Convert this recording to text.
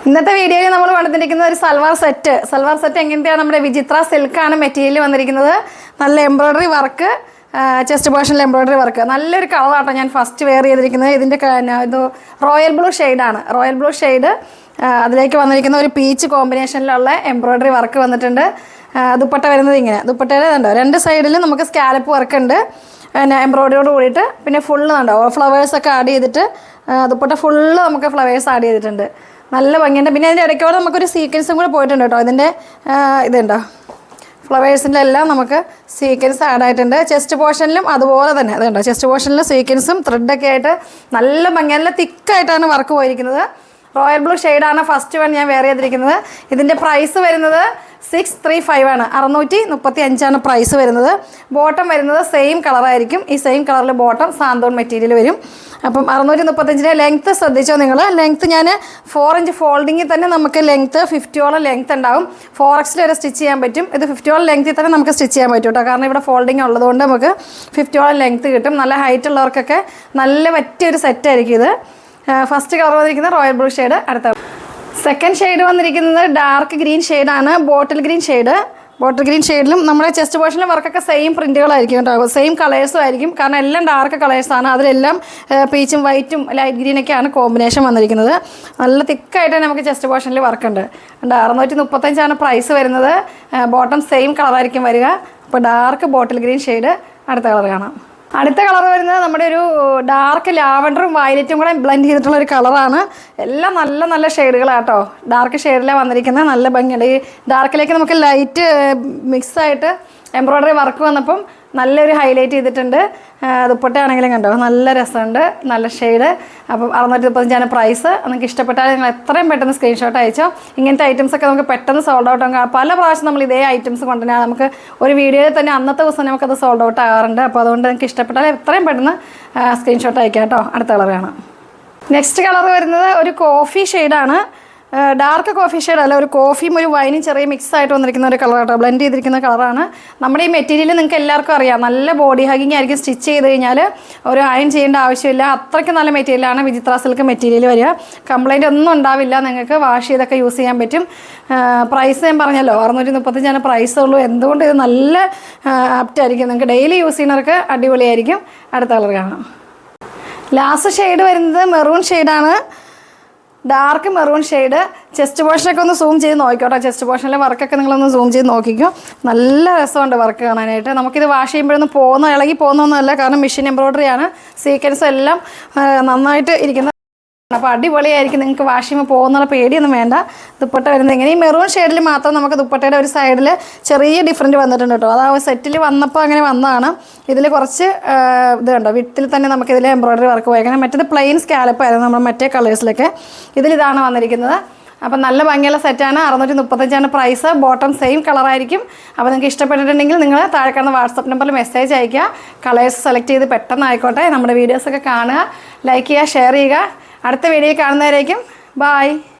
ഇന്നത്തെ വീഡിയോയിൽ നമ്മൾ കണ്ടിരിക്കുന്നത് ഒരു സൽവാർ സെറ്റ് എങ്ങനത്തെയാണ് നമ്മുടെ വിചിത്ര സിൽക്കാണ് മെറ്റീരിയൽ വന്നിരിക്കുന്നത്. നല്ല എംബ്രോയ്ഡറി വർക്ക്, ചെസ്റ്റ് പോർഷനിൽ എംബ്രോയ്ഡറി വർക്ക്, നല്ലൊരു കളറാട്ടോ ഞാൻ ഫസ്റ്റ് വെയർ ചെയ്തിരിക്കുന്നത്. ഇതിൻ്റെ ഇത് റോയൽ ബ്ലൂ ഷെയ്ഡ് അതിലേക്ക് വന്നിരിക്കുന്ന ഒരു പീച്ച് കോമ്പിനേഷനിലുള്ള എംബ്രോയ്ഡറി വർക്ക് വന്നിട്ടുണ്ട്. ദുപ്പട്ട വരുന്നത് ഇങ്ങനെ, ദുപ്പട്ടയുടെ കണ്ടോ രണ്ട് സൈഡിലും നമുക്ക് സ്കാലപ്പ് വർക്ക് ഉണ്ട്, പിന്നെ എംബ്രോയ്ഡറിയോട് കൂടിയിട്ട്. പിന്നെ ഫുള്ള് കണ്ടോ ഫ്ലവേഴ്സൊക്കെ ആഡ് ചെയ്തിട്ട് ദുപ്പട്ട ഫുള്ള് നമുക്ക് ഫ്ലവേഴ്സ് ആഡ് ചെയ്തിട്ടുണ്ട്. നല്ല ഭംഗിയുണ്ട്. പിന്നെ അതിൻ്റെ ഇടയ്ക്കോടെ നമുക്കൊരു സീക്വൻസും കൂടെ പോയിട്ടുണ്ട് കേട്ടോ. ഇതിൻ്റെ ഇതുണ്ടോ ഫ്ലവേഴ്സിൻ്റെ എല്ലാം നമുക്ക് സീക്വൻസ് ആഡ് ആയിട്ടുണ്ട്. ചെസ്റ്റ് പോർഷനിലും അതുപോലെ തന്നെ അതുണ്ടോ, ചെസ്റ്റ് പോർഷനിലും സീക്വൻസും ത്രെഡൊക്കെ ആയിട്ട് നല്ല ഭംഗി, നല്ല തിക്കായിട്ടാണ് വർക്ക് പോയിരിക്കുന്നത്. റോയൽ ബ്ലൂ ഷെയ്ഡാണ് ഫസ്റ്റ് വൺ ഞാൻ വെയർ ചെയ്തിരിക്കുന്നത്. ഇതിൻ്റെ പ്രൈസ് വരുന്നത് 635 ആണ്, 635 പ്രൈസ് വരുന്നത്. ബോട്ടം വരുന്നത് സെയിം കളറായിരിക്കും. ഈ സെയിം കളറിൽ ബോട്ടം സാന്തോൺ മെറ്റീരിയൽ വരും. അപ്പം 635 ലെങ്ത്ത് ശ്രദ്ധിച്ചോ നിങ്ങൾ. ലെങ്ത്ത് ഞാൻ 4 ഇഞ്ച് ഫോൾഡിങ്ങിൽ തന്നെ നമുക്ക് ലെങ്ത്ത് 50ഓളം ലെങ്ത്ത് ഉണ്ടാവും. 4X വരെ സ്റ്റിച്ച് ചെയ്യാൻ പറ്റും. ഇത് 50ഓളം ലെങ്ത്തിൽ തന്നെ നമുക്ക് സ്റ്റിച്ച് ചെയ്യാൻ പറ്റും കേട്ടോ. കാരണം ഇവിടെ ഫോൾഡിങ് ഉള്ളതുകൊണ്ട് നമുക്ക് 50ഓളം ലെങ്ത്ത് കിട്ടും. നല്ല ഹൈറ്റ് ഉള്ളവർക്കൊക്കെ നല്ല പറ്റിയൊരു സെറ്റായിരിക്കും ഇത്. ഫസ്റ്റ് കളർ വന്നിരിക്കുന്നത് റോയൽ ബ്ലൂ ഷെയ്ഡ്. അടുത്ത സെക്കൻഡ് ഷെയ്ഡ് വന്നിരിക്കുന്നത് ഡാർക്ക് ഗ്രീൻ ഷെയ്ഡാണ്, ബോട്ടിൽ ഗ്രീൻ ഷെയ്ഡിലും നമ്മുടെ ചെസ്റ്റ് പോർഷനിലെ വർക്കൊക്കെ സെയിം പ്രിൻറ്റുകളായിരിക്കും കേട്ടോ, സെയിം കളേഴ്സും ആയിരിക്കും. കാരണം എല്ലാം ഡാർക്ക് കളേഴ്സാണ്, അതിലെല്ലാം പീച്ചും വൈറ്റും ലൈറ്റ് ഗ്രീനൊക്കെയാണ് കോമ്പിനേഷൻ വന്നിരിക്കുന്നത്. നല്ല തിക്കായിട്ട് നമുക്ക് ചെസ്റ്റ് പോർഷനിൽ വർക്കുണ്ട്. 635 പ്രൈസ് വരുന്നത്. ബോട്ടം സെയിം കളറായിരിക്കും വരിക. അപ്പോൾ ഡാർക്ക് ബോട്ടിൽ ഗ്രീൻ ഷെയ്ഡ്. അടുത്ത കളർ കാണാം. അടുത്ത കളർ വരുന്നത് നമ്മുടെ ഒരു ഡാർക്ക് ലാവൻഡറും വയലറ്റും കൂടെ ബ്ലെൻഡ് ചെയ്തിട്ടുള്ള ഒരു കളറാണ്. എല്ലാം നല്ല നല്ല ഷെയ്ഡുകളാട്ടോ. ഡാർക്ക് ഷെയ്ഡിലാണ് വന്നിരിക്കുന്നത്. നല്ല ഭംഗിയുണ്ട്. ഈ ഡാർക്കിലേക്ക് നമുക്ക് ലൈറ്റ് മിക്സായിട്ട് എംബ്രോയ്ഡറി വർക്ക് വന്നപ്പം നല്ലൊരു ഹൈലൈറ്റ് ചെയ്തിട്ടുണ്ട്. ദുപ്പട്ടയാണെങ്കിലും കണ്ടോ നല്ല രസമുണ്ട്, നല്ല ഷെയ്ഡ്. അപ്പം 635 പ്രൈസ്. നിങ്ങൾക്ക് ഇഷ്ടപ്പെട്ടാൽ നിങ്ങൾ എത്രയും പെട്ടെന്ന് സ്ക്രീൻഷോട്ട് അയച്ചോ. ഇങ്ങനത്തെ ഐറ്റംസൊക്കെ നമുക്ക് പെട്ടെന്ന് സോൾഡ് ഔട്ട് ആകും. പല പ്രാവശ്യം നമ്മൾ ഇതേ ഐറ്റംസ് കൊണ്ടുവന്നാൽ നമുക്ക് ഒരു വീഡിയോയിൽ തന്നെ അന്നത്തെ ദിവസം നമുക്കത് സോൾഡ് ഔട്ട് ആകാറുണ്ട്. അപ്പോൾ അതുകൊണ്ട് നിങ്ങൾക്ക് ഇഷ്ടപ്പെട്ടാൽ എത്രയും പെട്ടെന്ന് സ്ക്രീൻഷോട്ട് അയക്കാം കേട്ടോ. അടുത്ത കളർ കാണാം. നെക്സ്റ്റ് കളർ വരുന്നത് ഒരു കോഫി ഷെയ്ഡാണ്. ഡാർക്ക് കോഫി ഷെയ്ഡ് അല്ല, ഒരു കോഫിയും ഒരു വൈനും ചെറിയ മിക്സ് ആയിട്ട് വന്നിരിക്കുന്ന ഒരു കളർ കേട്ടോ, ബ്ലെൻഡ് ചെയ്തിരിക്കുന്ന കളറാണ്. നമ്മുടെ ഈ മെറ്റീരിയൽ നിങ്ങൾക്ക് എല്ലാവർക്കും അറിയാം, നല്ല ബോഡി ഹഗിങ് ആയിരിക്കും. സ്റ്റിച്ച് ചെയ്ത് കഴിഞ്ഞാൽ ഒരു അയൺ ചെയ്യേണ്ട ആവശ്യമില്ല. അത്രയ്ക്ക് നല്ല മെറ്റീരിയലാണ് വിചിത്ര സിൽക്ക് മെറ്റീരിയൽ വരിക. കംപ്ലൈൻറ്റ് ഒന്നും ഉണ്ടാവില്ല. നിങ്ങൾക്ക് വാഷ് ചെയ്തൊക്കെ യൂസ് ചെയ്യാൻ പറ്റും. പ്രൈസ് ഞാൻ പറഞ്ഞല്ലോ 635 പ്രൈസ് ഉള്ളൂ. എന്തുകൊണ്ട് ഇത് നല്ല ആപ്റ്റായിരിക്കും, നിങ്ങൾക്ക് ഡെയിലി യൂസ് ചെയ്യുന്നവർക്ക് അടിപൊളിയായിരിക്കും. അടുത്ത കളർ കാണാം. ലാസ്റ്റ് ഷെയ്ഡ് വരുന്നത് മെറൂൺ ഷെയ്ഡാണ്, ഡാർക്ക് മെറൂൺ ഷെയ്ഡ്. ചെസ്റ്റ് പോർഷനൊക്കെ ഒന്ന് സൂം ചെയ്ത് നോക്കിക്കോട്ടോ. ചെസ്റ്റ് പോർഷനിലെ വർക്കൊക്കെ നിങ്ങളൊന്ന് സൂം ചെയ്ത് നോക്കിക്കോ. നല്ല രസമുണ്ട് വർക്ക് കാണാനായിട്ട്. നമുക്കിത് വാഷ് ചെയ്യുമ്പോഴൊന്നും ഇളകി പോകുന്നൊന്നുമല്ല, കാരണം മെഷീൻ എംബ്രോയ്ഡറിയാണ്. സീക്വൻസ് എല്ലാം നന്നായിട്ട് ഇരിക്കുന്ന, അപ്പോൾ അടിപൊളിയായിരിക്കും. നിങ്ങൾക്ക് വാഷ് ചെയ്യുമ്പോൾ പോകുന്നുള്ള പേടിയൊന്നും വേണ്ട. ദുപ്പട്ട വരുന്നത് ഇങ്ങനെ ഈ മെറൂൺ ഷെയ്ഡിൽ മാത്രം നമുക്ക് ദുപ്പട്ടയുടെ ഒരു സൈഡിൽ ചെറിയ ഡിഫറൻറ്റ് വന്നിട്ടുണ്ട് കേട്ടോ. അത് ആ സെറ്റിൽ വന്നപ്പോൾ അങ്ങനെ വന്നതാണ്. ഇതിൽ കുറച്ച് ഇത് കണ്ടോ, വിട്ടിൽ തന്നെ നമുക്കിതിൽ എംബ്രോയ്ഡറി വർക്ക് പോയേക്കണം. മറ്റേത് പ്ലെയിൻ സ്കാലപ്പായിരുന്നു നമ്മൾ മറ്റേ കളേഴ്സിലൊക്കെ. ഇതിലിതാണ് വന്നിരിക്കുന്നത്. അപ്പം നല്ല ഭംഗിയുള്ള സെറ്റാണ്. 635 പ്രൈസ്. Bottom same കളറായിരിക്കും. അപ്പോൾ നിങ്ങൾക്ക് ഇഷ്ടപ്പെട്ടിട്ടുണ്ടെങ്കിൽ നിങ്ങൾ താഴെ കാണുന്ന വാട്സപ്പ് നമ്പറിൽ മെസ്സേജ് അയയ്ക്കുക. കളേഴ്സ് സെലക്ട് ചെയ്ത് പെട്ടെന്ന് ആയിക്കോട്ടെ. നമ്മുടെ വീഡിയോസൊക്കെ കാണുക, ലൈക്ക് ചെയ്യുക, ഷെയർ ചെയ്യുക. അടുത്ത വീഡിയോ കാണുന്നവരേക്കും ബായ്.